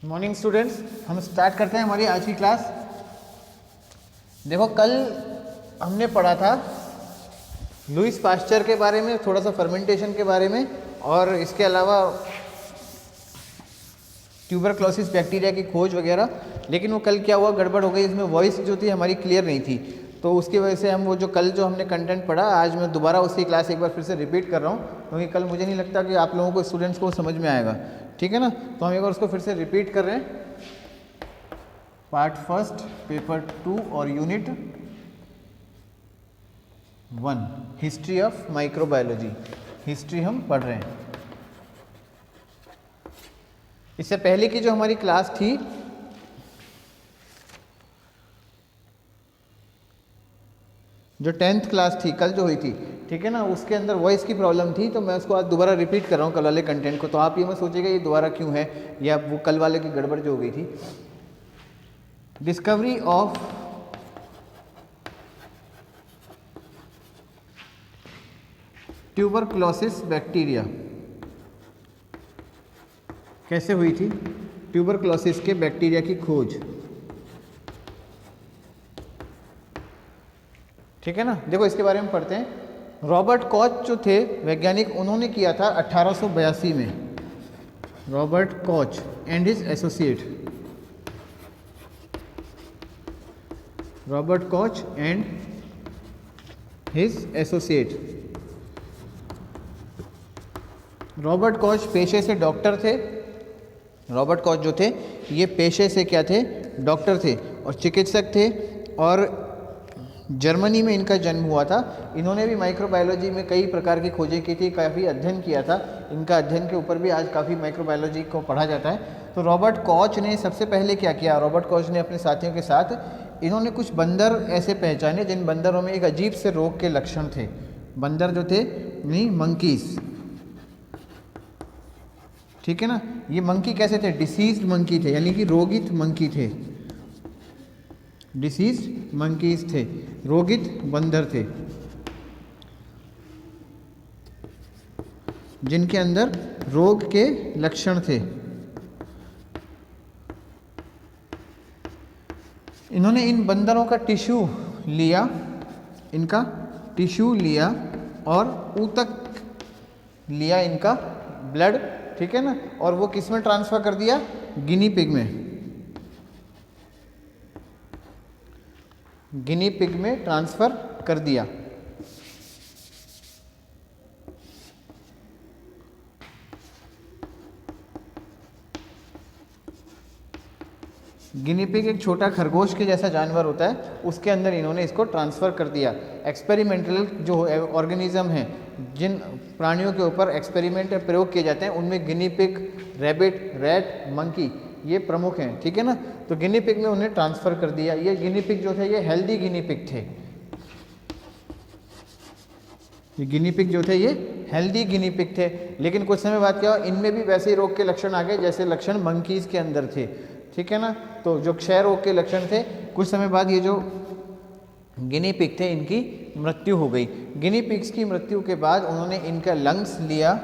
Morning students, हम start करते हैं हमारी आज की क्लास। देखो, कल हमने पढ़ा था लुईस पास्चर के बारे में, थोड़ा सा फर्मेंटेशन के बारे में, और इसके अलावा ट्यूबरक्लोसिस बैक्टीरिया की खोज वगैरह। लेकिन वो कल क्या हुआ, गड़बड़ हो गई, इसमें वॉइस जो थी हमारी क्लियर नहीं थी, तो उसकी वजह से हम वो जो कल जो हमने कंटेंट पढ़ा, आज मैं दोबारा उसकी क्लास एक बार फिर से रिपीट कर रहा हूँ, क्योंकि कल मुझे नहीं लगता कि आप लोगों को, स्टूडेंट्स को समझ में आएगा। ठीक है ना, तो हम एक बार उसको फिर से रिपीट कर रहे हैं। पार्ट फर्स्ट, पेपर 2 और unit 1, history of microbiology, history हम पढ़ रहे हैं। इससे पहले की जो हमारी क्लास थी, जो 10th क्लास थी कल जो हुई थी, ठीक है ना, उसके अंदर वॉइस की प्रॉब्लम थी, तो मैं उसको आज दोबारा रिपीट कर रहा हूँ कल वाले कंटेंट को। तो आप ये मत सोचिएगा ये दोबारा क्यों है, या वो कल वाले की गड़बड़ जो हो गई थी। डिस्कवरी ऑफ ट्यूबरक्लोसिस बैक्टीरिया कैसे हुई थी, ट्यूबरक्लोसिस के बैक्टीरिया की खोज। ठीक है ना, देखो इसके बारे में पढ़ते हैं। रॉबर्ट कॉच जो थे वैज्ञानिक, उन्होंने किया था 1882 में। Robert Koch and his associate, Robert Koch and his associate. Robert Koch पेशे से डॉक्टर थे। रॉबर्ट कॉच जो थे ये पेशे से क्या थे, डॉक्टर थे और चिकित्सक थे, और जर्मनी में इनका जन्म हुआ था। इन्होंने भी माइक्रोबायोलॉजी में कई प्रकार की खोजें की थी, काफ़ी अध्ययन किया था। इनका अध्ययन के ऊपर भी आज काफ़ी माइक्रोबायोलॉजी को पढ़ा जाता है। तो रॉबर्ट कॉच ने सबसे पहले क्या किया, रॉबर्ट कॉच ने अपने साथियों के साथ इन्होंने कुछ बंदर ऐसे पहचाने जिन बंदरों में एक अजीब से रोग के लक्षण थे। बंदर जो थे नहीं, मंकीज, ठीक है ना। ये मंकी कैसे थे, डिसीज्ड मंकी थे, यानी कि रोगित मंकी थे, डिसीज्ड मंकीज थे, रोगित बंदर थे, जिनके अंदर रोग के लक्षण थे। इन्होंने इन बंदरों का टिश्यू लिया, इनका टिश्यू लिया और ऊतक लिया, इनका ब्लड, ठीक है ना, और वो किस में ट्रांसफर कर दिया, गिनी पिग में, गिनी पिग में ट्रांसफर कर दिया। गिनी पिग एक छोटा खरगोश के जैसा जानवर होता है, उसके अंदर इन्होंने इसको ट्रांसफ़र कर दिया। एक्सपेरिमेंटल जो ऑर्गेनिज्म हैं, जिन प्राणियों के ऊपर एक्सपेरिमेंट प्रयोग किए जाते हैं, उनमें guinea pig, rabbit, rat, monkey ये प्रमुख हैं। ठीक है ना, तो गिनी पिग में उन्हें ट्रांसफ़र कर दिया। ये गिनी पिग जो थे ये हेल्दी गिनी पिग थे। ये गिनी पिग जो थे ये हेल्दी गिनी पिग थे, लेकिन कुछ समय बाद क्या हुआ, इनमें भी वैसे ही रोग के लक्षण आ गए जैसे लक्षण मंकीज़ के अंदर थे। ठीक है ना, तो जो क्षय रोग के लक्षण थे, कुछ समय बाद ये जो गिनी पिग थे इनकी मृत्यु हो गई। गिनी पिग्स की मृत्यु के बाद उन्होंने इनका लंग्स लिया,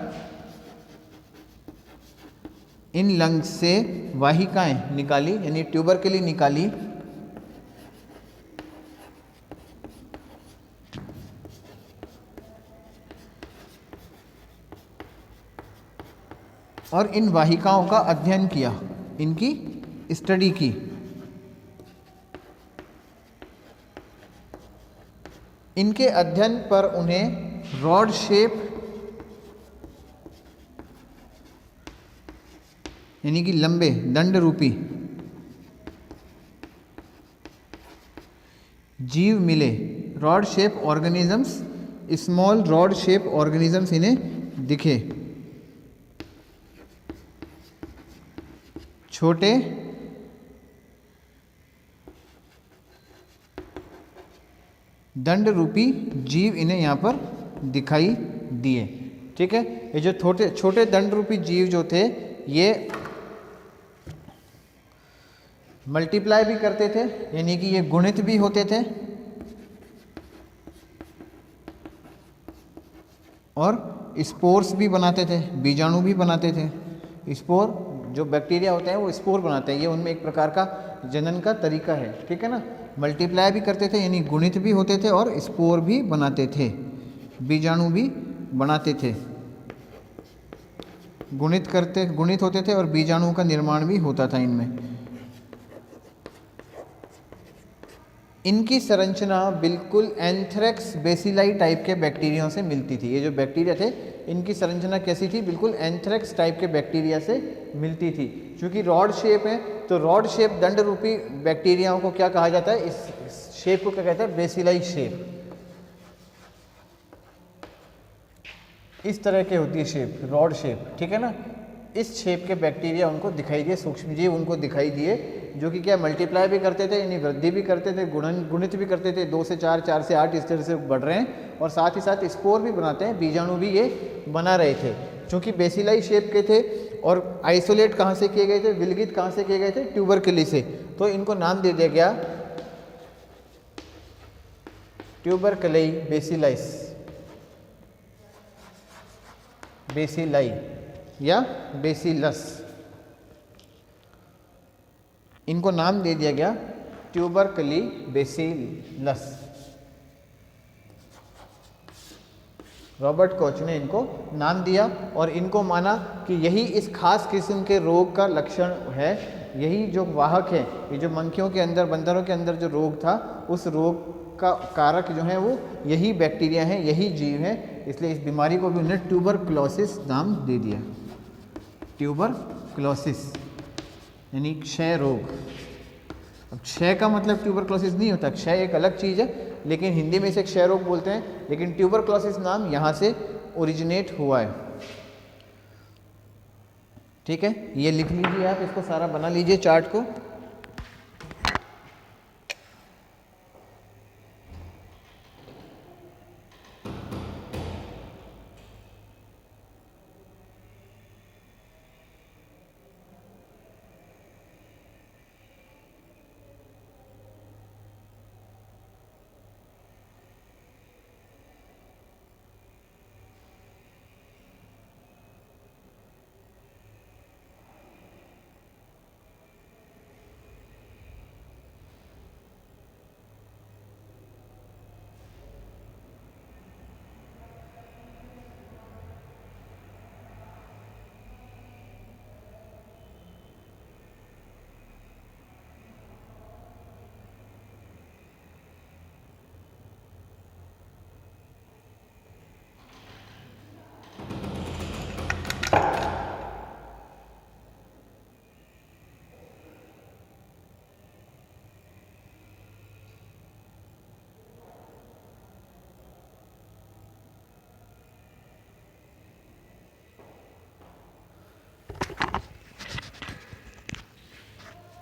इन लंग्स से वाहिकाएं निकाली, यानी ट्यूबरकली निकाली, और इन वाहिकाओं का अध्ययन किया, इनकी स्टडी की। इनके अध्ययन पर उन्हें रॉड शेप, यानी कि लंबे दंड रूपी जीव मिले। Rod shape organisms, small rod shape organisms इन्हें दिखे, छोटे दंड रूपी जीव इन्हें यहाँ पर दिखाई दिए। ठीक है, ये जो छोटे छोटे दंड रूपी जीव जो थे ये मल्टीप्लाई भी करते थे, यानी कि ये गुणित भी होते थे, और स्पोर्स भी बनाते थे, बीजाणु भी बनाते थे। स्पोर जो बैक्टीरिया होते हैं वो स्पोर बनाते हैं, ये उनमें एक प्रकार का जनन का तरीका है, ठीक है ना। मल्टीप्लाई भी करते थे यानी गुणित भी होते थे और स्पोर भी बनाते थे, बीजाणु भी बनाते थे, गुणित होते थे और बीजाणु का निर्माण भी होता था इनमें। इनकी संरचना बिल्कुल एंथ्रेक्स बेसिलाई टाइप के बैक्टीरिया से मिलती थी। ये जो बैक्टीरिया थे इनकी संरचना कैसी थी, बिल्कुल एंथ्रेक्स टाइप के बैक्टीरिया से मिलती थी। क्योंकि रॉड शेप है तो रॉड शेप दंड रूपी बैक्टीरियाओं को क्या कहा जाता है, इस शेप को क्या कहता है, बेसिलाई शेप। इस तरह के होती है शेप, रॉड शेप, ठीक है ना। इस शेप के बैक्टीरिया उनको दिखाई दिए, सूक्ष्म जीव उनको दिखाई दिए, जो कि क्या मल्टीप्लाई भी करते थे यानी वृद्धि भी करते थे, गुणित भी करते थे, 2 से 4, 4 से 8 इस तरह से बढ़ रहे हैं, और साथ ही साथ स्पोर भी बनाते हैं, बीजाणु भी ये बना रहे थे। चूँकि बेसिलाई शेप के थे और आइसोलेट कहाँ से किए गए थे, विलगित कहाँ से किए गए थे, ट्यूबरकली से, तो इनको नाम दे दिया गया ट्यूबरकली बेसिलाई या बेसिलस, इनको नाम दे दिया गया ट्यूबरकली बेसिलस। रॉबर्ट कॉच ने इनको नाम दिया और इनको माना कि यही इस खास किस्म के रोग का लक्षण है, यही जो वाहक है, ये जो मंकियों के अंदर, बंदरों के अंदर जो रोग था, उस रोग का कारक जो है वो यही बैक्टीरिया है, यही जीव है। इसलिए इस बीमारी को भी उन्होंने ट्यूबरक्लोसिस नाम दे दिया, ट्यूबरक्लोसिस यानी क्षय रोग। अब क्षय का मतलब ट्यूबरक्लोसिस नहीं होता, क्षय एक अलग चीज़ है, लेकिन हिंदी में इसे क्षय रोग बोलते हैं, लेकिन ट्यूबरक्लोसिस नाम यहाँ से ओरिजिनेट हुआ है, ठीक है। ये लिख लीजिए आप, इसको सारा बना लीजिए चार्ट को।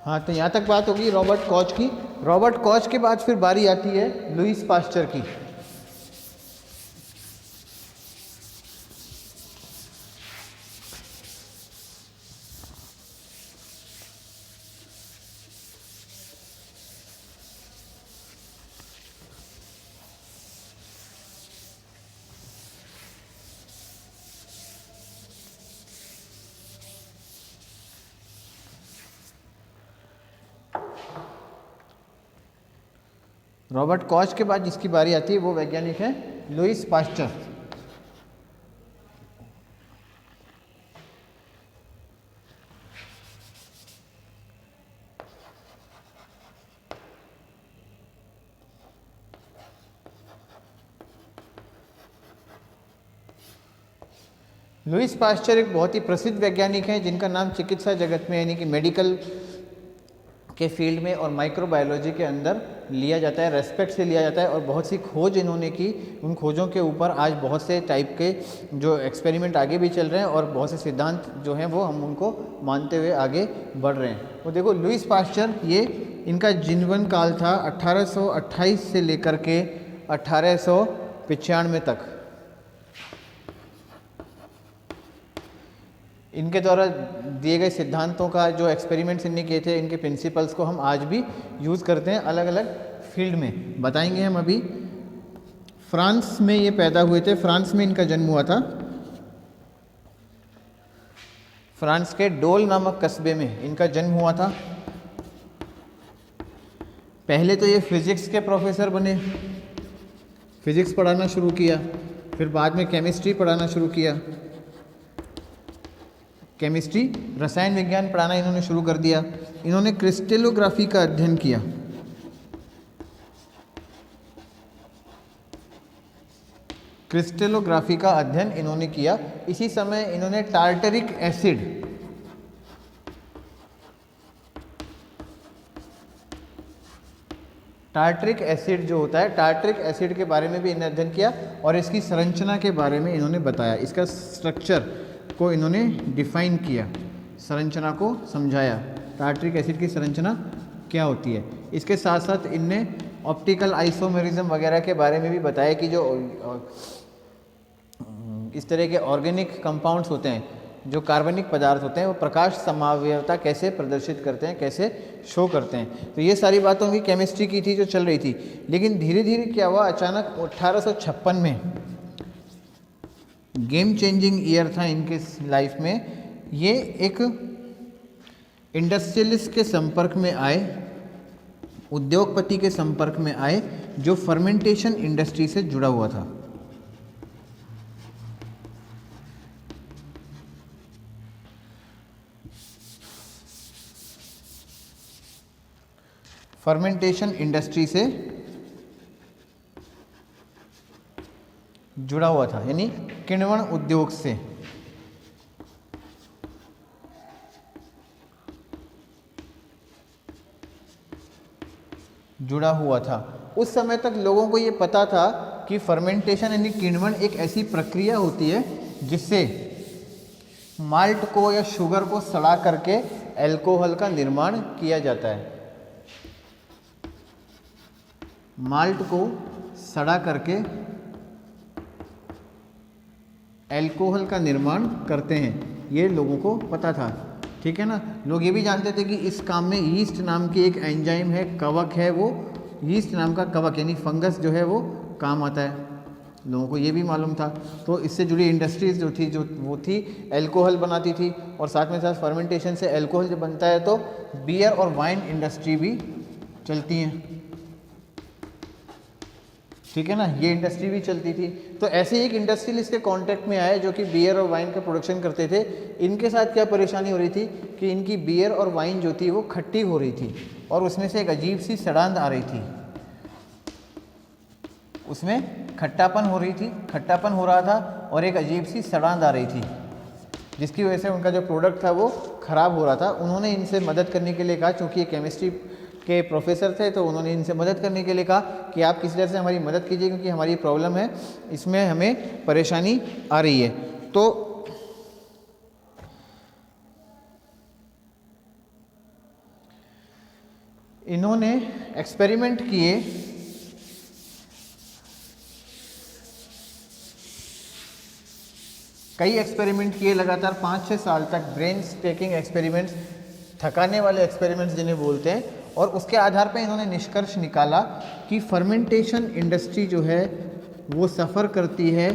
हाँ, तो यहाँ तक बात होगी रॉबर्ट कॉच की। रॉबर्ट कॉच के बाद फिर बारी आती है लुईस पास्चर की। रॉबर्ट कॉच के बाद जिसकी बारी आती है वो वैज्ञानिक है लुईस पास्चर। लुईस पास्चर एक बहुत ही प्रसिद्ध वैज्ञानिक हैं जिनका नाम चिकित्सा जगत में यानी कि मेडिकल के फील्ड में और माइक्रोबायोलॉजी के अंदर लिया जाता है, रेस्पेक्ट से लिया जाता है। और बहुत सी खोज इन्होंने की, उन खोजों के ऊपर आज बहुत से टाइप के जो एक्सपेरिमेंट आगे भी चल रहे हैं और बहुत से सिद्धांत जो हैं वो हम उनको मानते हुए आगे बढ़ रहे हैं। तो देखो लुईस पास्चर, ये इनका जीवन काल था 1828 से लेकर के 1895 तक। इनके द्वारा दिए गए सिद्धांतों का जो एक्सपेरिमेंट्स इनने किए थे, इनके प्रिंसिपल्स को हम आज भी यूज़ करते हैं अलग अलग फील्ड में। बताएंगे हम अभी। फ्रांस में ये पैदा हुए थे, फ्रांस में इनका जन्म हुआ था। फ्रांस के डोल नामक कस्बे में इनका जन्म हुआ था। पहले तो ये फिजिक्स के प्रोफेसर बने, फिजिक्स पढ़ाना शुरू किया, फिर बाद में केमिस्ट्री पढ़ाना शुरू किया। केमिस्ट्री, रसायन विज्ञान पढ़ाना इन्होंने शुरू कर दिया। इन्होंने क्रिस्टलोग्राफी का अध्ययन किया। क्रिस्टलोग्राफी का अध्ययन इन्होंने किया। इसी समय इन्होंने टार्टरिक एसिड जो होता है, टार्टरिक एसिड के बारे में भी इन्होंने अध्ययन किया और इसकी संरचना के बारे में इन्होंने बताया। इसका स्ट्रक्चर को इन्होंने डिफाइन किया, संरचना को समझाया, टार्टरिक एसिड की संरचना क्या होती है। इसके साथ साथ इनने ऑप्टिकल आइसोमेरिज्म वगैरह के बारे में भी बताया कि जो इस तरह के ऑर्गेनिक कंपाउंड्स होते हैं, जो कार्बनिक पदार्थ होते हैं, वो प्रकाश समावयवता कैसे प्रदर्शित करते हैं, कैसे शो करते हैं। तो ये सारी बातों की केमिस्ट्री की थी जो चल रही थी। लेकिन धीरे धीरे क्या हुआ, अचानक 1856 में गेम चेंजिंग ईयर था इनके लाइफ में। ये एक इंडस्ट्रियलिस्ट के संपर्क में आए, उद्योगपति के संपर्क में आए, जो फर्मेंटेशन इंडस्ट्री से जुड़ा हुआ था। फर्मेंटेशन इंडस्ट्री से जुड़ा हुआ था, यानी किण्वन उद्योग से। जुड़ा हुआ था। उस समय तक लोगों को ये पता था कि फर्मेंटेशन यानी किण्वन एक ऐसी प्रक्रिया होती है जिससे माल्ट को या शुगर को सड़ा करके अल्कोहल का निर्माण किया जाता है। माल्ट को सड़ा करके अल्कोहल का निर्माण करते हैं, ये लोगों को पता था। ठीक है ना। लोग ये भी जानते थे कि इस काम में यीस्ट नाम की एक एंजाइम है, कवक है, वो यीस्ट नाम का कवक यानी फंगस जो है वो काम आता है, लोगों को ये भी मालूम था। तो इससे जुड़ी इंडस्ट्रीज़ जो थी, जो वो थी अल्कोहल बनाती थी, और साथ में साथ फर्मेंटेशन से अल्कोहल जब बनता है तो बियर और वाइन इंडस्ट्री भी चलती हैं। ठीक है ना, ये इंडस्ट्री भी चलती थी। तो ऐसे ही एक इंडस्ट्रियल इसके कांटेक्ट में आए जो कि बियर और वाइन का प्रोडक्शन करते थे। इनके साथ क्या परेशानी हो रही थी कि इनकी बियर और वाइन जो थी वो खट्टी हो रही थी और उसमें से एक अजीब सी सड़ांध आ रही थी, उसमें खट्टापन हो रही थी, खट्टापन हो रहा था और एक अजीब सी सड़ांध आ रही थी, जिसकी वजह से उनका जो प्रोडक्ट था वो ख़राब हो रहा था। उन्होंने इनसे मदद करने के लिए कहा, क्योंकि ये केमिस्ट्री के प्रोफेसर थे, तो उन्होंने इनसे मदद करने के लिए कहा कि आप किसी तरह से हमारी मदद कीजिए, क्योंकि हमारी प्रॉब्लम है, इसमें हमें परेशानी आ रही है। तो इन्होंने एक्सपेरिमेंट किए, कई एक्सपेरिमेंट किए लगातार 5-6 साल तक, ब्रेन टेकिंग एक्सपेरिमेंट्स, थकाने वाले एक्सपेरिमेंट्स जिन्हें बोलते हैं। और उसके आधार पर इन्होंने निष्कर्ष निकाला कि फर्मेंटेशन इंडस्ट्री जो है वो सफ़र करती है,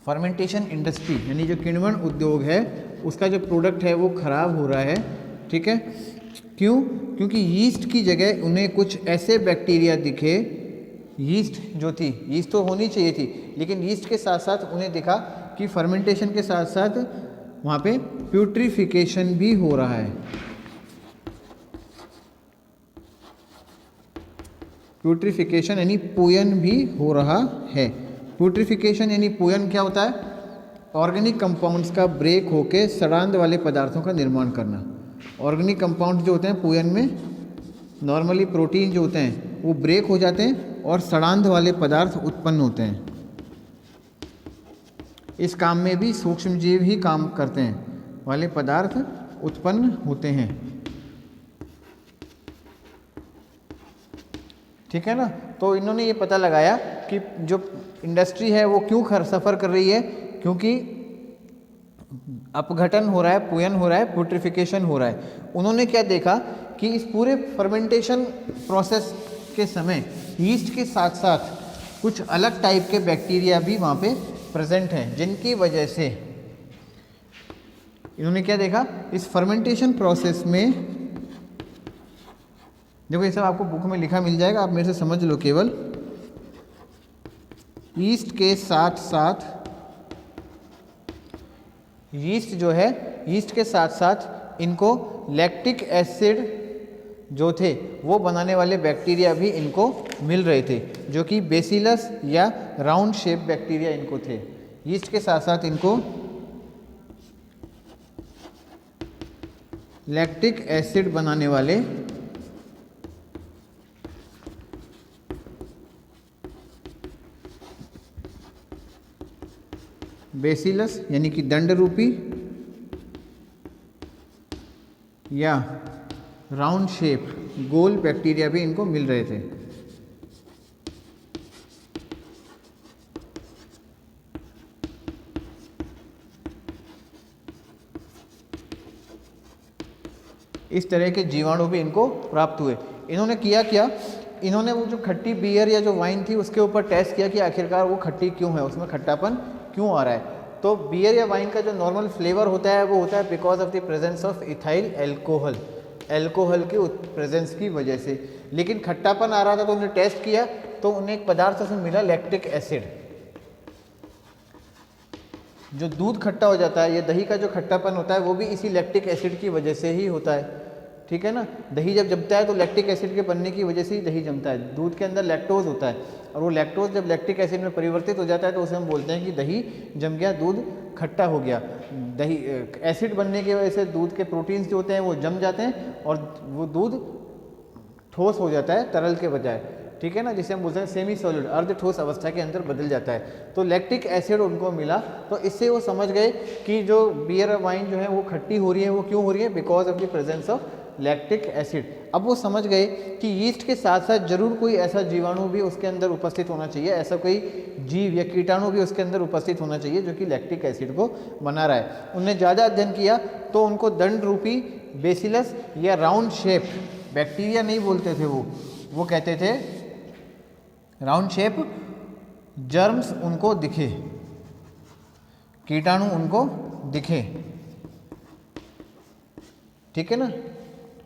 फर्मेंटेशन इंडस्ट्री यानी जो किण्वन उद्योग है उसका जो प्रोडक्ट है वो ख़राब हो रहा है। ठीक है, क्यों? क्योंकि यीस्ट की जगह उन्हें कुछ ऐसे बैक्टीरिया दिखे, यीस्ट जो थी, यीस्ट तो होनी चाहिए थी, लेकिन यीस्ट के साथ साथ उन्हें दिखा कि फर्मेंटेशन के साथ साथ वहाँ पे प्यूट्रिफिकेशन भी हो रहा है। प्यूट्रिफिकेशन यानी पूयन भी हो रहा है। प्यूट्रिफिकेशन यानी पूयन क्या होता है? ऑर्गेनिक कंपाउंड्स का ब्रेक होके सड़ांध वाले पदार्थों का निर्माण करना। ऑर्गेनिक कंपाउंड्स जो होते हैं पूयन में, नॉर्मली प्रोटीन जो होते हैं वो ब्रेक हो जाते हैं और सड़ांध वाले पदार्थ उत्पन्न होते हैं। इस काम में भी सूक्ष्मजीव ही काम करते हैं, वाले पदार्थ उत्पन्न होते हैं। ठीक है ना। तो इन्होंने ये पता लगाया कि जो इंडस्ट्री है वो क्यों सफ़र कर रही है, क्योंकि अपघटन हो रहा है, पूयन हो रहा है, प्यूट्रिफिकेशन हो रहा है। उन्होंने क्या देखा कि इस पूरे फर्मेंटेशन प्रोसेस के समय यीस्ट के साथ साथ कुछ अलग टाइप के बैक्टीरिया भी वहाँ पे प्रेजेंट हैं, जिनकी वजह से इन्होंने क्या देखा, इस फर्मेंटेशन प्रोसेस में, देखो ये सब आपको बुक में लिखा मिल जाएगा, आप मेरे से समझ लो केवल। ईस्ट के साथ साथ, यीस्ट जो है, यीस्ट के साथ साथ इनको लैक्टिक एसिड जो थे वो बनाने वाले बैक्टीरिया भी इनको मिल रहे थे, जो कि बेसिलस या राउंड शेप बैक्टीरिया इनको थे। यीस्ट के साथ साथ इनको लैक्टिक एसिड बनाने वाले बेसिलस यानी कि दंड रूपी या राउंड शेप गोल बैक्टीरिया भी इनको मिल रहे थे। इस तरह के जीवाणु भी इनको प्राप्त हुए। इन्होंने किया क्या, इन्होंने वो जो खट्टी बियर या जो वाइन थी उसके ऊपर टेस्ट किया कि आखिरकार वो खट्टी क्यों है, उसमें खट्टापन क्यों आ रहा है। तो बियर या वाइन का जो नॉर्मल फ्लेवर होता है वो होता है because of the presence of ethyl alcohol, alcohol की प्रेजेंस की वजह से। लेकिन खट्टापन आ रहा था तो उन्होंने टेस्ट किया तो उन्हें एक पदार्थ उसमें मिला लैक्टिक एसिड। जो दूध खट्टा हो जाता है या दही का जो खट्टापन होता है वो भी इसी लैक्टिक एसिड की वजह से ही होता है, ठीक है ना। दही जब जमता है तो लैक्टिक एसिड के बनने की वजह से ही दही जमता है। दूध के अंदर लैक्टोज होता है और वो लैक्टोज जब लैक्टिक एसिड में परिवर्तित हो जाता है तो उसे हम बोलते हैं कि दही जम गया, दूध खट्टा हो गया। दही एसिड बनने की वजह से दूध के प्रोटीन्स जो होते हैं वो जम जाते हैं और वो दूध ठोस हो जाता है तरल के बजाय, ठीक है ना, जिसे हम बोलते हैं सेमी सॉलिड, अर्ध ठोस अवस्था के अंदर बदल जाता है। तो लैक्टिक एसिड उनको मिला तो इससे वो समझ गए कि जो बियर वाइन जो है वो खट्टी हो रही है, वो क्यों हो रही है, because of the presence of lactic acid. अब वो समझ गए कि यीस्ट के साथ साथ जरूर कोई ऐसा जीवाणु भी उसके अंदर उपस्थित होना चाहिए, ऐसा कोई जीव या कीटाणु भी उसके अंदर उपस्थित होना चाहिए जो कि लैक्टिक एसिड को बना रहा है। उन्होंने ज़्यादा अध्ययन किया तो उनको दंड रूपी बेसिलस या राउंड शेप बैक्टीरिया नहीं बोलते थे, वो कहते थे राउंड शेप जर्म्स उनको दिखे, कीटाणु उनको दिखे, ठीक है ना,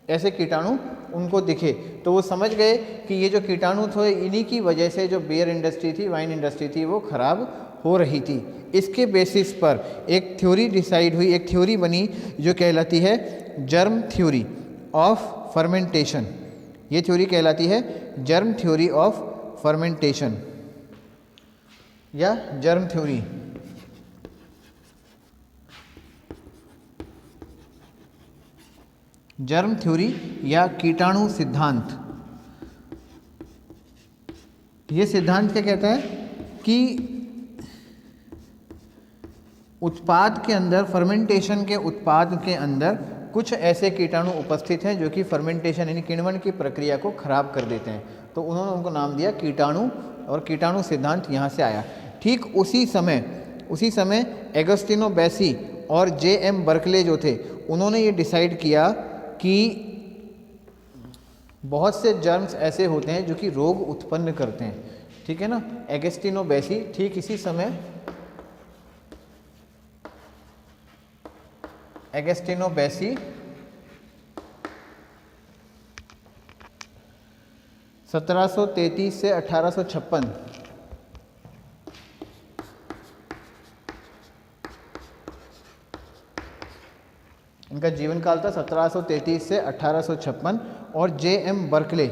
ऐसे कीटाणु उनको दिखे। तो वो समझ गए कि ये जो कीटाणु थे इन्हीं की वजह से जो बियर इंडस्ट्री थी, वाइन इंडस्ट्री थी, वो खराब हो रही थी। इसके बेसिस पर एक थ्योरी डिसाइड हुई, एक थ्योरी बनी जो कहलाती है जर्म थ्योरी ऑफ फर्मेंटेशन। ये थ्योरी कहलाती है जर्म थ्योरी ऑफ फर्मेंटेशन या जर्म थ्योरी। जर्म थ्योरी या कीटाणु सिद्धांत। ये सिद्धांत क्या कहता है कि उत्पाद के अंदर, फर्मेंटेशन के उत्पाद के अंदर कुछ ऐसे कीटाणु उपस्थित हैं जो कि फर्मेंटेशन यानी किण्वन की प्रक्रिया को खराब कर देते हैं। तो उन्होंने उनको नाम दिया कीटाणु और कीटाणु सिद्धांत यहाँ से आया। ठीक उसी समय एगस्टिनो बैसी और जे.एम. बर्कले जो थे उन्होंने ये डिसाइड किया कि बहुत से जर्म्स ऐसे होते हैं जो कि रोग उत्पन्न करते हैं, ठीक है ना। एगस्टिनो बैसी ठीक इसी समय एगस्टिनो बैसी 1733 से 1856 इनका जीवन काल था, 1733 से 1856। और जे.एम. बर्कले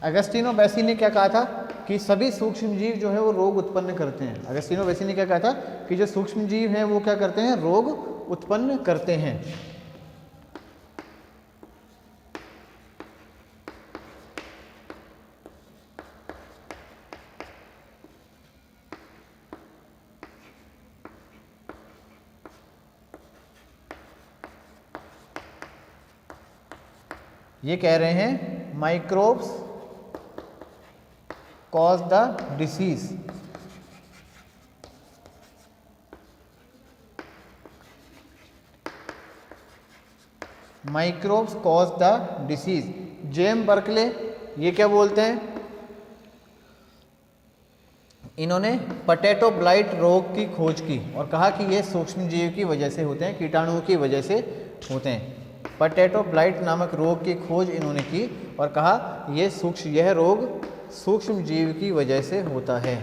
अगस्टिनो बैसी ने क्या कहा था कि सभी सूक्ष्म जीव जो है वो रोग उत्पन्न करते हैं। अगस्टिनो बैसी ने क्या कहा था कि जो सूक्ष्म जीव हैं वो क्या करते हैं, रोग उत्पन्न करते हैं। ये कह रहे हैं microbes cause the disease. Microbes cause the disease. जेम बर्कले ये क्या बोलते हैं, इन्होंने पोटैटो ब्लाइट रोग की खोज की और कहा कि ये सूक्ष्म जीव की वजह से होते हैं, कीटाणुओं की वजह से होते हैं। पोटैटो ब्लाइट नामक रोग की खोज इन्होंने की और कहा यह रोग सूक्ष्म जीव की वजह से होता है।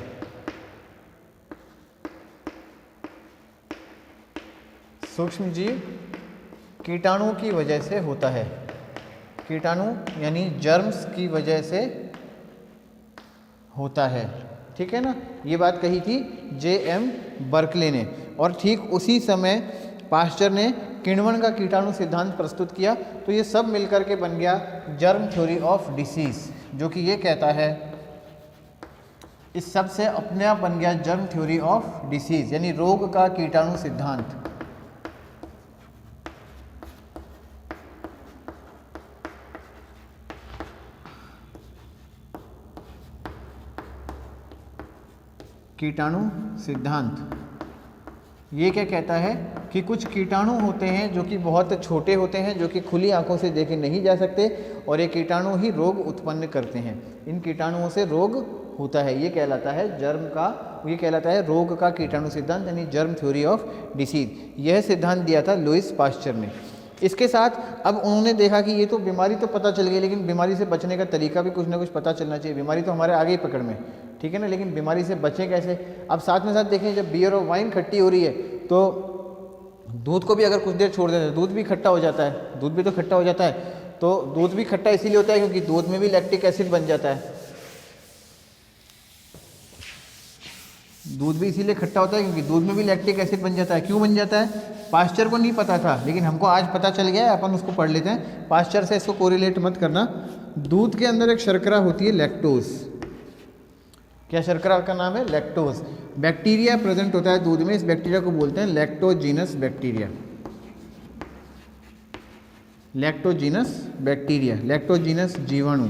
सूक्ष्म जीव कीटाणु की वजह से होता है, कीटाणु यानी जर्म्स की वजह से होता है। ठीक है ना, ये बात कही थी J.M. बर्कले ने। और ठीक उसी समय पास्चर ने किण्वन का कीटाणु सिद्धांत प्रस्तुत किया। तो ये सब मिलकर के बन गया जर्म थ्योरी ऑफ डिसीज, जो कि ये कहता है, इस सब से अपने आप बन गया जर्म थ्योरी ऑफ डिसीज, यानी रोग का कीटाणु सिद्धांत। कीटाणु सिद्धांत ये क्या कहता है कि कुछ कीटाणु होते हैं जो कि बहुत छोटे होते हैं, जो कि खुली आंखों से देखे नहीं जा सकते, और ये कीटाणु ही रोग उत्पन्न करते हैं। इन कीटाणुओं से रोग होता है, ये कहलाता है ये कहलाता है रोग का कीटाणु सिद्धांत, यानी जर्म थ्योरी ऑफ डिसीज। यह सिद्धांत दिया था लुईस पास्चर ने। इसके साथ अब उन्होंने देखा कि ये तो बीमारी तो पता चल गई, लेकिन बीमारी से बचने का तरीका भी कुछ ना कुछ पता चलना चाहिए। बीमारी तो हमारे आगे ही पकड़ में, ठीक है ना, लेकिन बीमारी से बचें कैसे। अब साथ में साथ देखें, जब बियर और वाइन खट्टी हो रही है तो दूध को भी अगर कुछ देर छोड़ देते हैं दूध भी खट्टा हो जाता है, दूध भी तो खट्टा हो जाता है। तो दूध भी खट्टा इसीलिए होता है क्योंकि दूध में भी लैक्टिक एसिड बन जाता है। दूध भी इसीलिए खट्टा होता है क्योंकि दूध में भी लैक्टिक एसिड बन जाता है। क्यों बन जाता है, पास्चर को नहीं पता था, लेकिन हमको आज पता चल गया है, अपन उसको पढ़ लेते हैं। पास्चर से इसको कोरिलेट मत करना। दूध के अंदर एक शर्करा होती है लैक्टोज। क्या शर्करा का नाम है, लैक्टोज। बैक्टीरिया प्रेजेंट होता है दूध में, इस बैक्टीरिया को बोलते हैं लैक्टोजीनस बैक्टीरिया। लैक्टोजीनस बैक्टीरिया, लैक्टोजीनस जीवाणु।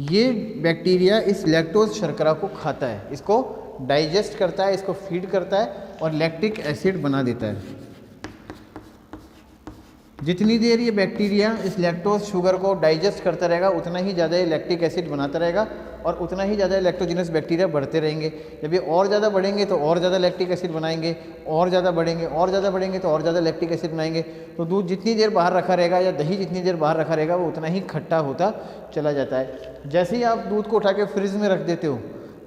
ये बैक्टीरिया इस लैक्टोज शर्करा को खाता है, इसको डाइजेस्ट करता है, इसको फीड करता है और लैक्टिक एसिड बना देता है। जितनी देर ये बैक्टीरिया इस लैक्टोज शुगर को डाइजेस्ट करता रहेगा उतना ही ज़्यादा ये लैक्टिक एसिड बनाता रहेगा और उतना ही ज़्यादा लैक्टोजीनस बैक्टीरिया बढ़ते रहेंगे। जब ये और ज़्यादा बढ़ेंगे तो और ज़्यादा लैक्टिक एसिड बनाएंगे, और ज़्यादा बढ़ेंगे तो और ज़्यादा लैक्टिक एसिड बनाएंगे। तो दूध जितनी देर बाहर रखा रहेगा या दही जितनी देर बाहर रखा रहेगा वो उतना ही खट्टा होता चला जाता है। जैसे ही आप दूध को उठा के फ्रिज में रख देते हो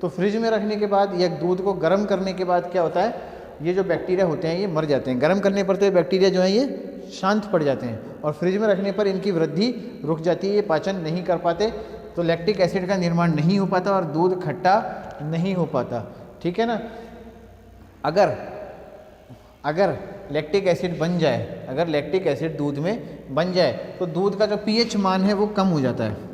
तो फ्रिज में रखने के बाद या दूध को गर्म करने के बाद क्या होता है, ये जो बैक्टीरिया होते हैं ये मर जाते हैं। गर्म करने पर तो ये बैक्टीरिया जो है ये शांत पड़ जाते हैं और फ्रिज में रखने पर इनकी वृद्धि रुक जाती है, ये पाचन नहीं कर पाते, तो लैक्टिक एसिड का निर्माण नहीं हो पाता और दूध खट्टा नहीं हो पाता। ठीक है ना। अगर लैक्टिक एसिड बन जाए, अगर लैक्टिक एसिड दूध में बन जाए तो दूध का जो पीएच मान है वो कम हो जाता है।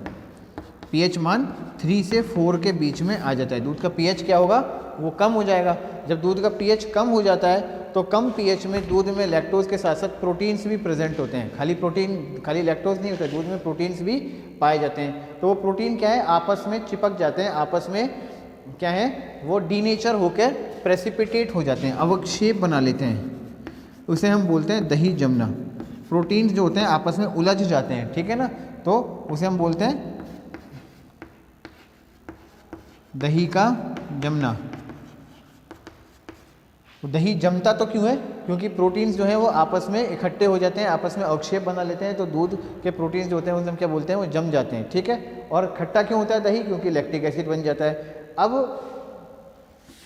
पीएच मान 3 से 4 के बीच में आ जाता है। दूध का पीएच क्या होगा, वो कम हो जाएगा। जब दूध का पीएच कम हो जाता है तो कम पीएच में दूध में लैक्टोज के साथ साथ प्रोटीन्स भी प्रेजेंट होते हैं। खाली लैक्टोज नहीं होता, दूध में प्रोटीन्स भी पाए जाते हैं। तो वो प्रोटीन क्या है, आपस में चिपक जाते हैं, आपस में क्या है वो डीनेचर होकर प्रेसिपिटेट हो जाते हैं, अवक्षेप बना लेते हैं। उसे हम बोलते हैं दही जमना। प्रोटीन्स जो होते हैं आपस में उलझ जाते हैं, ठीक है ना, तो उसे हम बोलते हैं दही का जमना। तो दही जमता तो क्यों है, क्योंकि प्रोटीन्स जो है वो आपस में इकट्ठे हो जाते हैं, आपस में अवक्षेप बना लेते हैं, तो दूध के प्रोटीन्स जो होते हैं उनसे हम क्या बोलते हैं, वो जम जाते हैं। ठीक है। और खट्टा क्यों होता है दही, क्योंकि लैक्टिक एसिड बन जाता है। अब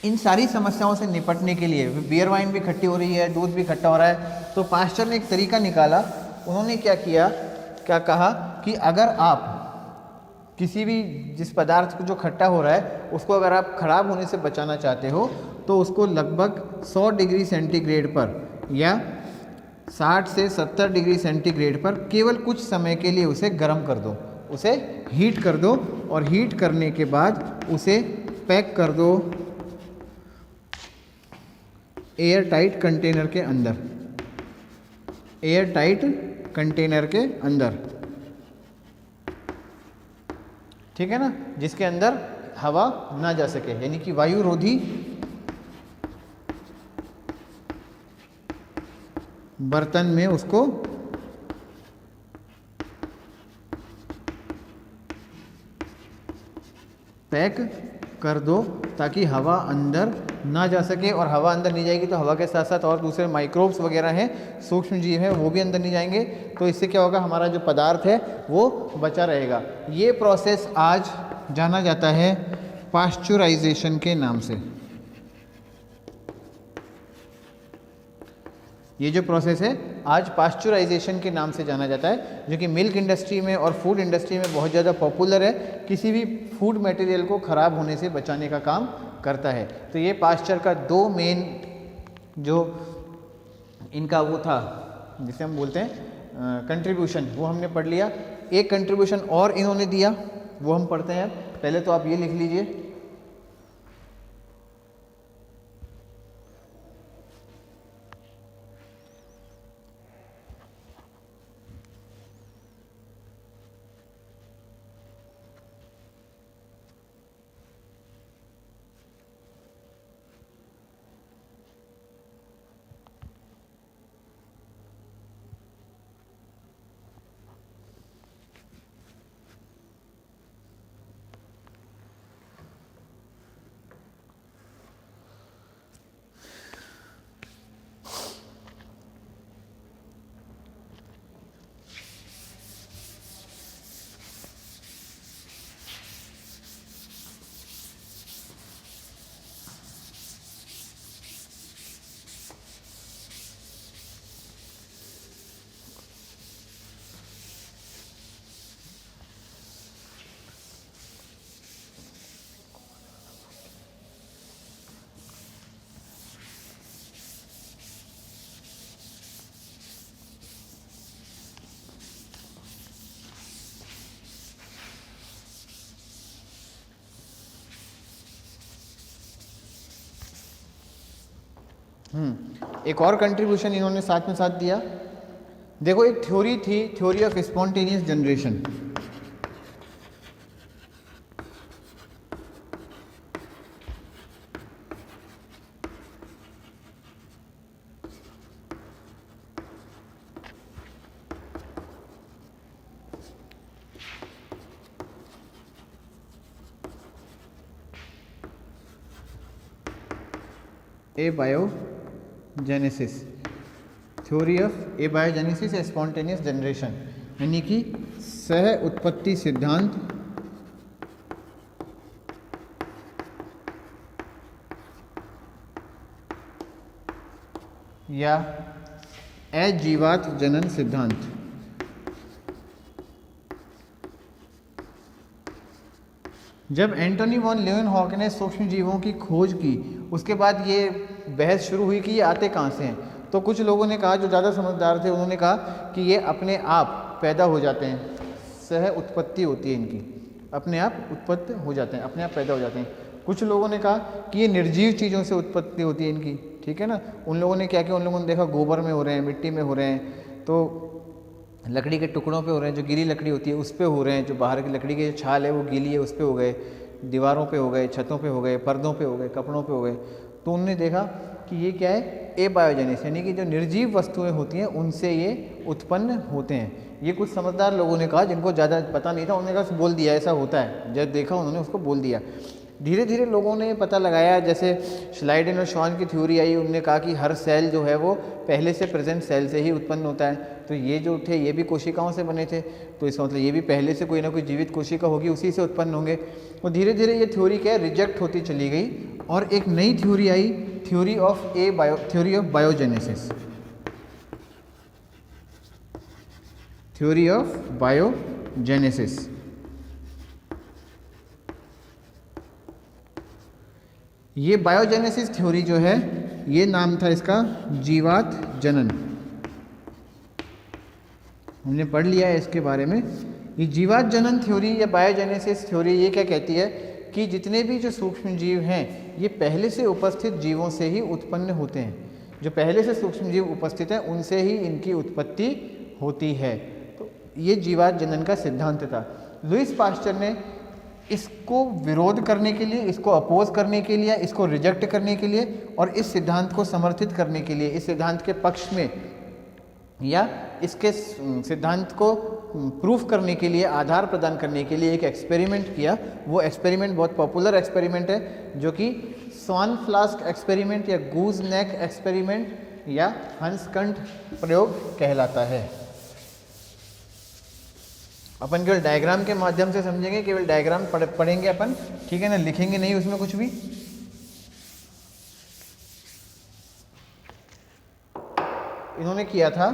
इन सारी समस्याओं से निपटने के लिए, बियर वाइन भी खट्टी हो रही है, दूध भी खट्टा हो रहा है, तो पास्चर ने एक तरीका निकाला। उन्होंने क्या कहा कि अगर आप किसी भी जिस पदार्थ को जो खट्टा हो रहा है उसको अगर आप खराब होने से बचाना चाहते हो तो उसको लगभग 100 डिग्री सेंटीग्रेड पर या 60 से 70 डिग्री सेंटीग्रेड पर केवल कुछ समय के लिए उसे गर्म कर दो, उसे हीट कर दो और हीट करने के बाद उसे पैक कर दो एयर टाइट कंटेनर के अंदर, एयर टाइट कंटेनर के अंदर, ठीक है ना, जिसके अंदर हवा ना जा सके, यानी कि वायु रोधी बर्तन में उसको पैक कर दो ताकि हवा अंदर ना जा सके, और हवा अंदर नहीं जाएगी तो हवा के साथ साथ और दूसरे माइक्रोब्स वगैरह हैं, सूक्ष्म जीव हैं, वो भी अंदर नहीं जाएंगे। तो इससे क्या होगा, हमारा जो पदार्थ है वो बचा रहेगा। ये प्रोसेस आज जाना जाता है पाश्चराइजेशन के नाम से। ये जो प्रोसेस है आज पाश्चराइजेशन के नाम से जाना जाता है, जो कि मिल्क इंडस्ट्री में और फूड इंडस्ट्री में बहुत ज़्यादा पॉपुलर है। किसी भी फूड मटेरियल को ख़राब होने से बचाने का काम करता है। तो ये पाश्चर का दो मेन जो इनका वो था, जिसे हम बोलते हैं कंट्रीब्यूशन, वो हमने पढ़ लिया। एक कंट्रीब्यूशन और इन्होंने दिया, वो हम पढ़ते हैं। पहले तो आप ये लिख लीजिए, एक और कंट्रीब्यूशन इन्होंने साथ में साथ दिया। देखो एक थ्योरी थी, theory of spontaneous generation. Abiogenesis, theory of abiogenesis spontaneous generation, यानी कि सह उत्पत्ति सिद्धांत या अजीवात जनन सिद्धांत। जब एंटोनी वॉन लीeuwenhoek ने सूक्ष्म जीवों की खोज की, उसके बाद ये बहस शुरू हुई कि ये आते कहाँ से हैं। तो कुछ लोगों ने कहा, जो ज़्यादा समझदार थे, उन्होंने कहा कि ये अपने आप पैदा हो जाते हैं, सह उत्पत्ति होती है इनकी, अपने आप उत्पत्ति हो जाते हैं, अपने आप पैदा हो जाते हैं। कुछ लोगों ने कहा कि ये निर्जीव चीज़ों से उत्पत्ति होती है इनकी, ठीक है ना। उन लोगों ने क्या किया, उन लोगों ने देखा गोबर में हो रहे हैं, मिट्टी में हो रहे हैं, तो लकड़ी के टुकड़ों पे हो रहे हैं, जो गीली लकड़ी होती है उस पे हो रहे हैं, जो बाहर की लकड़ी की जो छाल है वो गीली है उस पे हो गए, दीवारों पे हो गए, छतों पे हो गए, पर्दों पे हो गए, कपड़ों पे हो गए। तो उन्होंने देखा कि ये क्या है, एबायोजेनिस, यानी कि जो निर्जीव वस्तुएं होती हैं उनसे ये उत्पन्न होते हैं। ये कुछ समझदार लोगों ने कहा, जिनको ज़्यादा पता नहीं था, उन्होंने कहा बोल दिया ऐसा होता है, जब देखा उन्होंने उसको बोल दिया। धीरे धीरे लोगों ने पता लगाया, जैसे श्लाइडेन और शॉन की थ्योरी आई, उन्होंने कहा कि हर सेल जो है वो पहले से प्रेजेंट सेल से ही उत्पन्न होता है। तो ये जो थे ये भी कोशिकाओं से बने थे, तो इसका मतलब ये भी पहले से कोई ना कोई जीवित कोशिका होगी, उसी से उत्पन्न होंगे। और धीरे धीरे ये थ्योरी क्या है, रिजेक्ट होती चली गई और एक नई theory I, theory of biogenesis, theory of biogenesis. ये बायोजेनेसिस थ्योरी जो है, ये नाम था इसका जीवात जनन। हमने पढ़ लिया है इसके बारे में। ये जीवात जनन थ्योरी या बायोजेनेसिस थ्योरी ये क्या कहती है कि जितने भी जो सूक्ष्म जीव हैं ये पहले से उपस्थित जीवों से ही उत्पन्न होते हैं। जो पहले से सूक्ष्म जीव उपस्थित हैं उनसे ही इनकी उत्पत्ति होती है। तो ये जीवात जनन का सिद्धांत था। लुईस पाश्चर ने इसको विरोध करने के लिए, इसको अपोज करने के लिए, इसको रिजेक्ट करने के लिए और इस सिद्धांत को समर्थित करने के लिए, इस सिद्धांत के पक्ष में या इसके सिद्धांत को प्रूफ करने के लिए, आधार प्रदान करने के लिए एक एक्सपेरिमेंट किया। वो एक्सपेरिमेंट बहुत पॉपुलर एक्सपेरिमेंट है, जो कि स्वान फ्लास्क एक्सपेरिमेंट या गूज नेक एक्सपेरिमेंट या हंसकंठ प्रयोग कहलाता है। अपन केवल डायग्राम के माध्यम से समझेंगे, केवल डायग्राम पढ़ेंगे अपन, ठीक है ना, लिखेंगे नहीं उसमें कुछ भी। इन्होंने किया था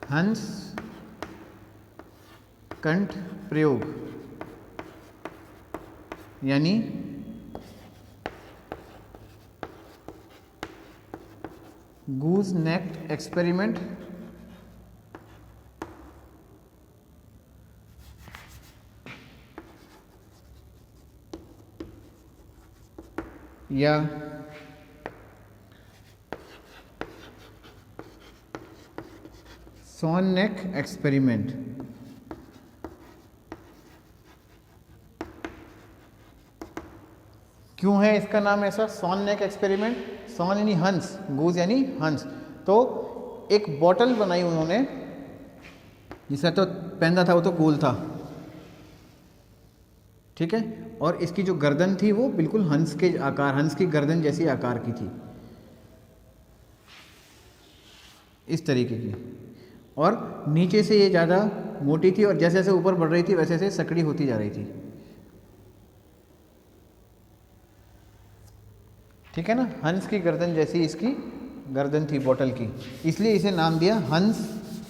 हंस कंठ प्रयोग, यानी गूज नेक एक्सपेरिमेंट या सॉन नेक एक्सपेरिमेंट। क्यों है इसका नाम ऐसा सॉन नेक एक्सपेरिमेंट? सॉन यानी हंस, गूज यानी हंस। तो एक बॉटल बनाई उन्होंने, जिसका तो पहनता था वो तो कूल था, ठीक है, और इसकी जो गर्दन थी वो बिल्कुल हंस के आकार, हंस की गर्दन जैसी आकार की थी, इस तरीके की, और नीचे से ये ज़्यादा मोटी थी और जैसे जैसे ऊपर बढ़ रही थी वैसे वैसे सकड़ी होती जा रही थी, ठीक है ना। हंस की गर्दन जैसी इसकी गर्दन थी बॉटल की, इसलिए इसे नाम दिया हंस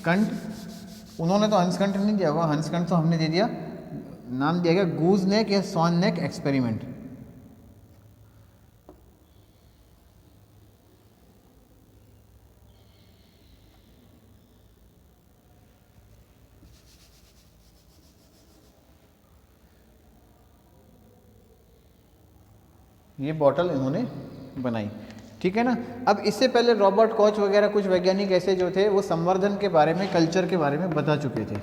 कंठ। उन्होंने तो हंस कंठ नहीं दिया होगा, हंस कंठ तो हमने दे दिया, नाम दिया गया गूज नेक या सॉन नेक एक्सपेरिमेंट। ये बॉटल इन्होंने बनाई, ठीक है ना। अब इससे पहले रॉबर्ट कॉच वगैरह कुछ वैज्ञानिक ऐसे जो थे वो संवर्धन के बारे में, कल्चर के बारे में बता चुके थे,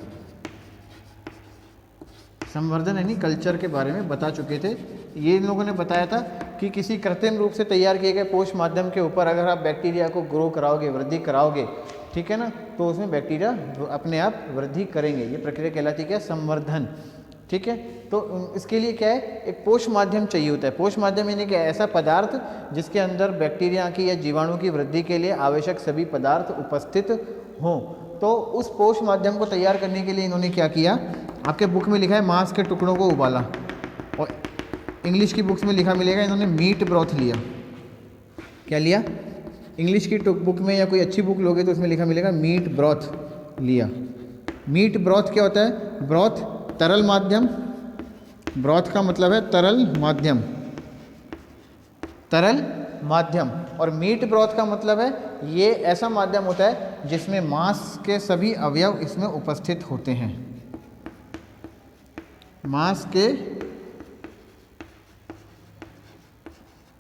संवर्धन यानी कल्चर के बारे में बता चुके थे। ये इन लोगों ने बताया था कि किसी कृत्रिम रूप से तैयार किए गए पोष माध्यम के ऊपर अगर आप बैक्टीरिया को ग्रो कराओगे, वृद्धि कराओगे, ठीक है ना, तो उसमें बैक्टीरिया अपने आप वृद्धि करेंगे। ये प्रक्रिया कहलाती क्या? संवर्धन, ठीक है। तो इसके लिए क्या है, एक पोष माध्यम चाहिए होता है। पोष माध्यम यानी कि ऐसा पदार्थ जिसके अंदर बैक्टीरिया की या जीवाणु की वृद्धि के लिए आवश्यक सभी पदार्थ उपस्थित हों। तो उस पोष माध्यम को तैयार करने के लिए इन्होंने क्या किया, आपके बुक में लिखा है मांस के टुकड़ों को उबाला, और इंग्लिश की बुक्स में लिखा मिलेगा इन्होंने मीट ब्रॉथ लिया। क्या लिया? इंग्लिश की बुक में या कोई अच्छी बुक लोगे तो उसमें लिखा मिलेगा मीट ब्रॉथ लिया। मीट ब्रॉथ क्या होता है? ब्रॉथ तरल माध्यम, ब्रॉथ का मतलब है तरल माध्यम, तरल माध्यम, और मीट ब्रॉथ का मतलब है ये ऐसा माध्यम होता है जिसमें मांस के सभी अवयव इसमें उपस्थित होते हैं। मांस के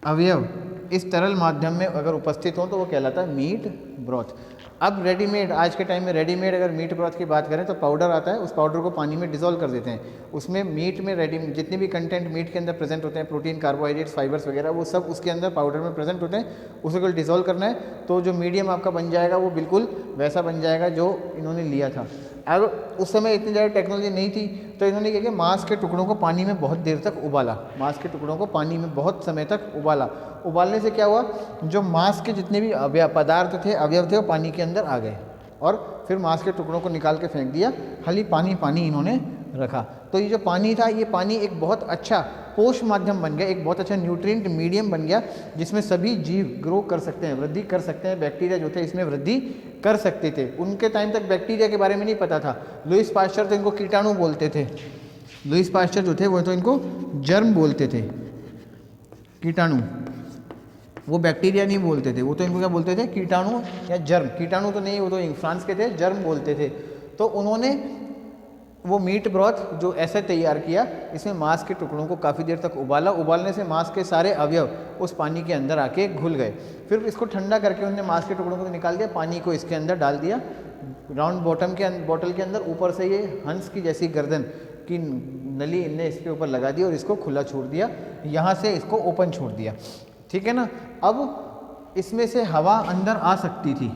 अवयव इस तरल माध्यम में अगर उपस्थित हो तो वो कहलाता है मीट ब्रॉथ। अब रेडीमेड, आज के टाइम में रेडीमेड अगर मीट ब्रॉथ की बात करें तो पाउडर आता है, उस पाउडर को पानी में डिसॉल्व कर देते हैं। उसमें मीट में जितने भी कंटेंट मीट के अंदर प्रेजेंट होते हैं, प्रोटीन, कार्बोहाइड्रेट्स, फाइबर्स वगैरह, वो सब उसके अंदर पाउडर में प्रेजेंट होते हैं। उसे केवल डिसॉल्व करना है तो जो मीडियम आपका बन जाएगा वो बिल्कुल वैसा बन जाएगा जो इन्होंने लिया था। अब उस समय इतनी ज़्यादा टेक्नोलॉजी नहीं थी तो इन्होंने क्या किया, मांस के टुकड़ों को पानी में बहुत देर तक उबाला, मांस के टुकड़ों को पानी में बहुत समय तक उबाला। उबालने से क्या हुआ, जो मांस के जितने भी पदार्थ थे, अवयव थे, वो पानी के अंदर आ गए और फिर मांस के टुकड़ों को निकाल के फेंक दिया, खाली पानी पानी इन्होंने रखा। तो ये जो पानी था, ये पानी एक बहुत अच्छा पोष माध्यम बन गया, एक बहुत अच्छा न्यूट्रिएंट मीडियम बन गया जिसमें सभी जीव ग्रो कर सकते हैं, वृद्धि कर सकते हैं। बैक्टीरिया जो थे इसमें वृद्धि कर सकते थे। उनके टाइम तक बैक्टीरिया के बारे में नहीं पता था। लुईस पाश्चर तो इनको कीटाणु बोलते थे, लुईस पाश्चर जो थे वो तो इनको जर्म बोलते थे, कीटाणु। वो बैक्टीरिया नहीं बोलते थे, वो तो इनको क्या बोलते थे, कीटाणु या जर्म। कीटाणु तो नहीं, वो तो फ्रांस के थे, जर्म बोलते थे। तो उन्होंने वो मीट ब्रॉथ जो ऐसे तैयार किया, इसमें मांस के टुकड़ों को काफ़ी देर तक उबाला। उबालने से मांस के सारे अवयव उस पानी के अंदर आके घुल गए। फिर इसको ठंडा करके उन्होंने मांस के टुकड़ों को निकाल दिया, पानी को इसके अंदर डाल दिया, राउंड बॉटम के बॉटल के अंदर। ऊपर से ये हंस की जैसी गर्दन की नली इनने इसके ऊपर लगा दी और इसको खुला छोड़ दिया, यहाँ से इसको ओपन छोड़ दिया, ठीक है ना। अब इसमें से हवा अंदर आ सकती थी,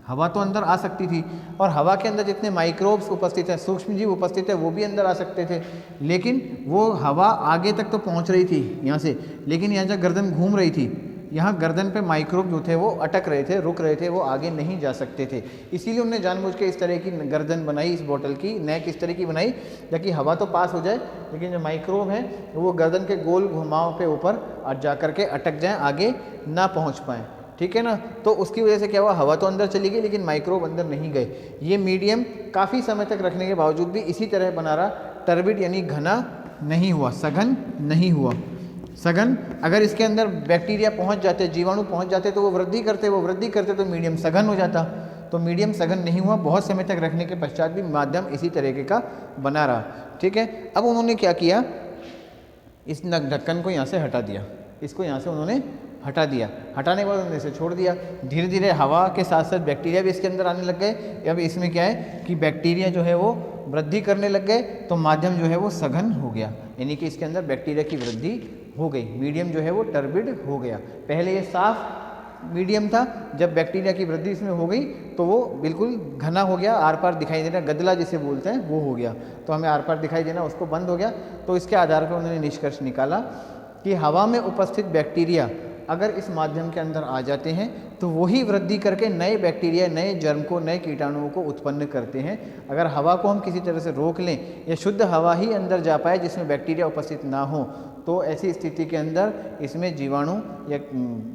हवा तो अंदर आ सकती थी, और हवा के अंदर जितने माइक्रोब्स उपस्थित हैं, सूक्ष्म जीव उपस्थित है, वो भी अंदर आ सकते थे, लेकिन वो हवा आगे तक तो पहुंच रही थी यहाँ से, लेकिन यहाँ जब गर्दन घूम रही थी, यहाँ गर्दन पे माइक्रोब जो थे वो अटक रहे थे, रुक रहे थे, वो आगे नहीं जा सकते थे। इसीलिए उन्होंने जानबूझ के इस तरह की गर्दन बनाई, इस बोतल की नेक इस तरह की बनाई ताकि हवा तो पास हो जाए, लेकिन जो माइक्रोब हैं वो गर्दन के गोल घुमाव पे ऊपर जा कर के अटक जाएँ, आगे ना पहुँच पाएँ। ठीक है ना। तो उसकी वजह से क्या हुआ, हवा तो अंदर चली गई लेकिन माइक्रोब अंदर नहीं गए। ये मीडियम काफ़ी समय तक रखने के बावजूद भी इसी तरह बना रहा, टर्बिड यानी घना नहीं हुआ, सघन नहीं हुआ। सघन, अगर इसके अंदर बैक्टीरिया पहुंच जाते, जीवाणु पहुंच जाते तो वो वृद्धि करते तो मीडियम सघन हो जाता। तो मीडियम सघन नहीं हुआ, बहुत समय तक रखने के पश्चात भी माध्यम इसी तरीके का बना रहा। ठीक है। अब उन्होंने क्या किया, इस ढक्कन को यहाँ से हटा दिया, इसको यहाँ से उन्होंने हटा दिया। हटाने के बाद उन्होंने इसे छोड़ दिया। धीरे धीरे हवा के साथ साथ बैक्टीरिया भी इसके अंदर आने लग गए। अब इसमें क्या है कि बैक्टीरिया जो है वो वृद्धि करने लग गए, तो माध्यम जो है वो सघन हो गया, यानी कि इसके अंदर बैक्टीरिया की वृद्धि हो गई। मीडियम जो है वो टर्बिड हो गया। पहले ये साफ मीडियम था, जब बैक्टीरिया की वृद्धि इसमें हो गई तो वो बिल्कुल घना हो गया, आर पार दिखाई देना, गदला जिसे बोलते हैं वो हो गया, तो हमें आर पार दिखाई देना उसको बंद हो गया। तो इसके आधार पर उन्होंने निष्कर्ष निकाला कि हवा में उपस्थित बैक्टीरिया अगर इस माध्यम के अंदर आ जाते हैं तो वही वृद्धि करके नए बैक्टीरिया, नए जर्म को, नए कीटाणुओं को उत्पन्न करते हैं। अगर हवा को हम किसी तरह से रोक लें या शुद्ध हवा ही अंदर जा पाए जिसमें बैक्टीरिया उपस्थित ना हो, तो ऐसी स्थिति के अंदर इसमें जीवाणु या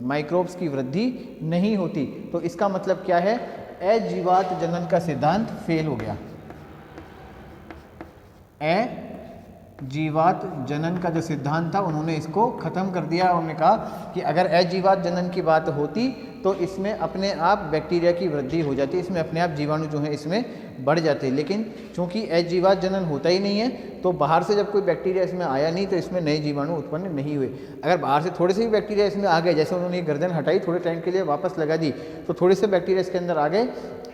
माइक्रोब्स की वृद्धि नहीं होती। तो इसका मतलब क्या है, अजीवात जनन का सिद्धांत फेल हो गया। जीवात जनन का जो सिद्धांत था उन्होंने इसको खत्म कर दिया। उन्होंने कहा कि अगर अजीवात जनन की बात होती तो इसमें अपने आप बैक्टीरिया की वृद्धि हो जाती, इसमें अपने आप जीवाणु जो है इसमें बढ़ जाते, लेकिन चूंकि अजीवात जनन होता ही नहीं है तो बाहर से जब कोई बैक्टीरिया इसमें आया नहीं तो इसमें नए जीवाणु उत्पन्न नहीं हुए। अगर बाहर से थोड़े से भी बैक्टीरिया इसमें आ गए, जैसे उन्होंने गर्दन हटाई, थोड़े टाइम के लिए वापस लगा दी, तो थोड़े से बैक्टीरिया इसके अंदर आ गए,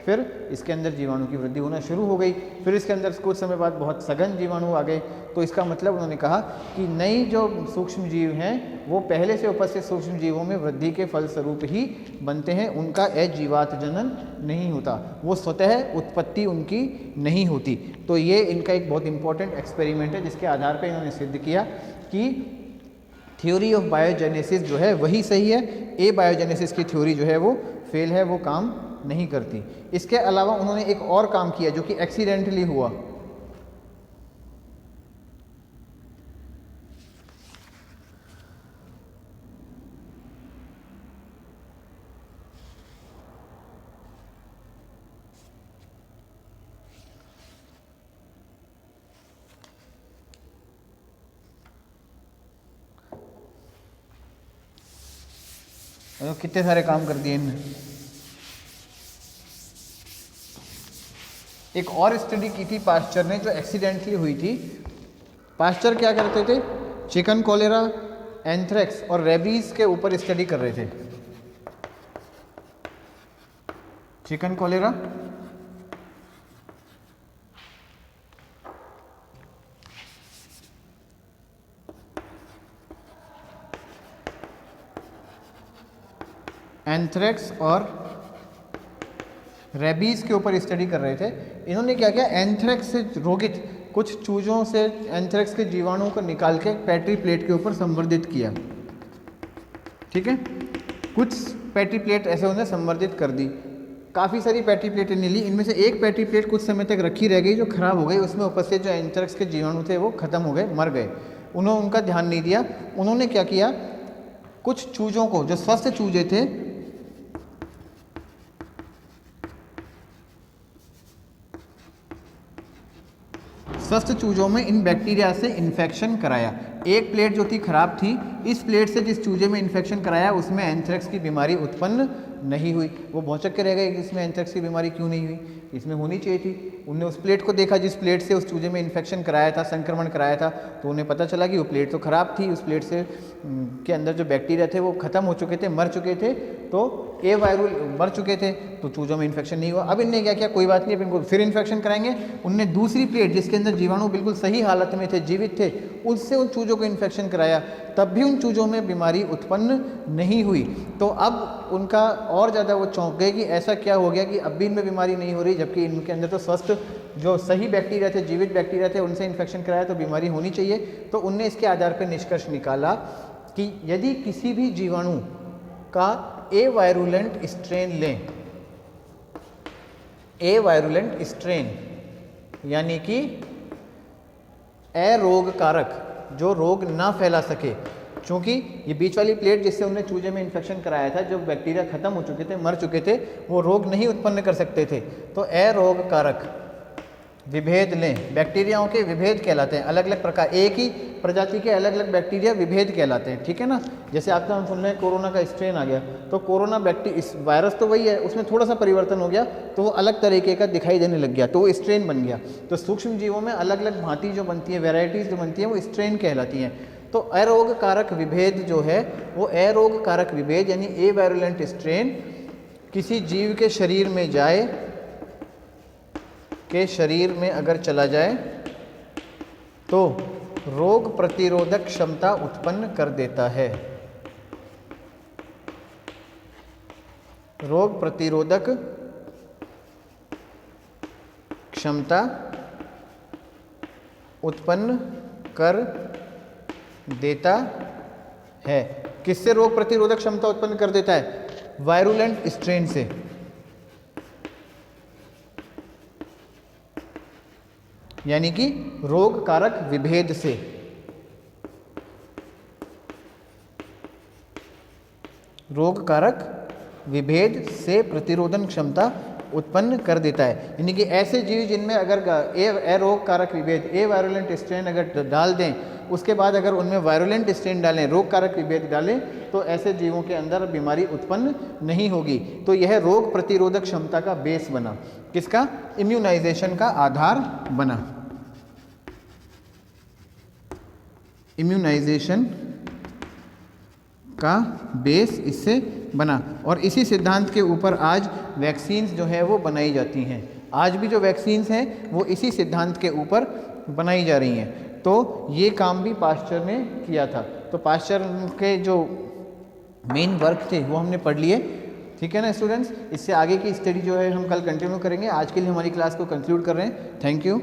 फिर इसके अंदर जीवाणु की वृद्धि होना शुरू हो गई। फिर इसके अंदर कुछ समय बाद बहुत सघन जीवाणु आ गए। तो इसका मतलब उन्होंने कहा कि नई जो सूक्ष्म जीव हैं वो पहले से उपस्थित सूक्ष्म जीवों में वृद्धि के फलस्वरूप ही बनते हैं, उनका अजीवात जनन नहीं होता, वो स्वतः उत्पत्ति उनकी नहीं होती। तो ये इनका एक बहुत इंपॉर्टेंट एक्सपेरिमेंट है जिसके आधार पर इन्होंने सिद्ध किया कि थ्योरी ऑफ बायोजेनेसिस जो है वही सही है, ए बायोजेनेसिस की थ्योरी जो है वो फेल है, वो काम नहीं करती। इसके अलावा उन्होंने एक और काम किया जो कि एक्सीडेंटली हुआ। कितने सारे काम कर दिए इनने। एक और स्टडी की थी पास्चर ने जो एक्सीडेंटली हुई थी। पास्चर क्या करते थे, चिकन कॉलेरा, एंथ्रेक्स और रेबीज के ऊपर स्टडी कर रहे थे। चिकन कॉलेरा, एंथ्रेक्स और रेबीज के ऊपर स्टडी कर रहे थे। इन्होंने क्या किया, एंथ्रेक्स से रोगित कुछ चूजों से एंथ्रेक्स के जीवाणुओं को निकाल के पेट्री प्लेट के ऊपर संवर्धित किया। ठीक है, कुछ पेट्री प्लेट ऐसे उन्हें संवर्धित कर दी। काफ़ी सारी पेट्री प्लेटें ने ली, इनमें से एक पेट्री प्लेट कुछ समय तक रखी रह गई जो खराब हो गई, उसमें उपस्थित जो एंथ्रेक्स के जीवाणु थे वो खत्म हो गए, मर गए। उन्होंने उनका ध्यान नहीं दिया। उन्होंने क्या किया, कुछ चूजों को, जो स्वस्थ चूजे थे, स्वस्थ चूजों में इन बैक्टीरिया से इन्फेक्शन कराया। एक प्लेट जो थी खराब थी, इस प्लेट से जिस चूजे में इन्फेक्शन कराया उसमें एंथ्रेक्स की बीमारी उत्पन्न नहीं हुई। वो भौचक के रह गए कि इसमें एंथ्रेक्स की बीमारी क्यों नहीं हुई, इसमें होनी चाहिए थी। उनने उस प्लेट को देखा जिस प्लेट से उस चूजे में इन्फेक्शन कराया था, संक्रमण कराया था, तो उन्हें पता चला कि वो प्लेट तो खराब थी, उस प्लेट से के अंदर जो बैक्टीरिया थे वो खत्म हो चुके थे, मर चुके थे, तो ए वायरल मर चुके थे, तो चूजों में इन्फेक्शन नहीं हुआ। अब इनने क्या किया, कोई बात नहीं, अब इनको फिर इन्फेक्शन कराएंगे। उनने दूसरी प्लेट जिसके अंदर जीवाणु बिल्कुल सही हालत में थे, जीवित थे, उससे उन चूज़ों को इन्फेक्शन कराया, तब भी उन चूज़ों में बीमारी उत्पन्न नहीं हुई। तो अब उनका और ज़्यादा वो चौंक गए कि ऐसा क्या हो गया कि अब भी इनमें बीमारी नहीं हो रही, जबकि इनके अंदर तो स्वस्थ जो सही बैक्टीरिया थे, जीवित बैक्टीरिया थे, उनसे इन्फेक्शन कराया तो बीमारी होनी चाहिए। तो उनने इसके आधार पर निष्कर्ष निकाला कि यदि किसी भी जीवाणु का ए वायरुलेंट स्ट्रेन लें, ए वायरुलेंट स्ट्रेन यानी कि अरोग कारक, जो रोग ना फैला सके, क्योंकि ये बीच वाली प्लेट जिससे उन्होंने चूजे में इन्फेक्शन कराया था, जो बैक्टीरिया खत्म हो चुके थे, मर चुके थे, वो रोग नहीं उत्पन्न कर सकते थे। तो अरोग कारक विभेद लें, बैक्टीरियाओं के विभेद कहलाते हैं, अलग अलग प्रकार, एक ही प्रजाति के अलग अलग बैक्टीरिया विभेद कहलाते हैं, ठीक है ना। जैसे आपका हम सुन रहे हैं कोरोना का स्ट्रेन आ गया, तो कोरोना इस वायरस तो वही है, उसमें थोड़ा सा परिवर्तन हो गया तो वो अलग तरीके का दिखाई देने लग गया, तो वो स्ट्रेन बन गया। तो सूक्ष्म जीवों में अलग अलग भांति जो बनती है, वेराइटीज़ जो बनती हैं, वो स्ट्रेन कहलाती हैं। तो अरोग कारक विभेद जो है वो अरोग कारक विभेद यानी ए वायरुलेंट स्ट्रेन किसी जीव के शरीर में जाए, के शरीर में अगर चला जाए तो रोग प्रतिरोधक क्षमता उत्पन्न कर देता है। रोग प्रतिरोधक क्षमता उत्पन्न कर देता है। किससे रोग प्रतिरोधक क्षमता उत्पन्न कर देता है? वायरुलेंट स्ट्रेन से। यानी कि रोग कारक विभेद से। रोग कारक विभेद से प्रतिरोधन क्षमता उत्पन्न कर देता है। यानी कि ऐसे जीव जिनमें अगर ए रोग कारक विभेद, ए वायरुलेंट स्ट्रेन अगर डाल दें, उसके बाद अगर उनमें वायरुलेंट स्ट्रेन डालें, रोग कारक विभेद डालें, तो ऐसे जीवों के अंदर बीमारी उत्पन्न नहीं होगी। तो यह रोग प्रतिरोधक क्षमता का बेस बना, किसका? इम्यूनाइजेशन का आधार बना। इम्यूनाइजेशन का बेस इससे बना, और इसी सिद्धांत के ऊपर आज वैक्सीन्स जो है वो बनाई जाती हैं। आज भी जो वैक्सीन्स हैं वो इसी सिद्धांत के ऊपर बनाई जा रही हैं। तो ये काम भी पास्चर ने किया था। तो पास्चर के जो मेन वर्क थे वो हमने पढ़ लिए, ठीक है ना स्टूडेंट्स। इससे आगे की स्टडी जो है हम कल कंटिन्यू करेंगे। आज के लिए हमारी क्लास को कंक्लूड कर रहे हैं। Thank you.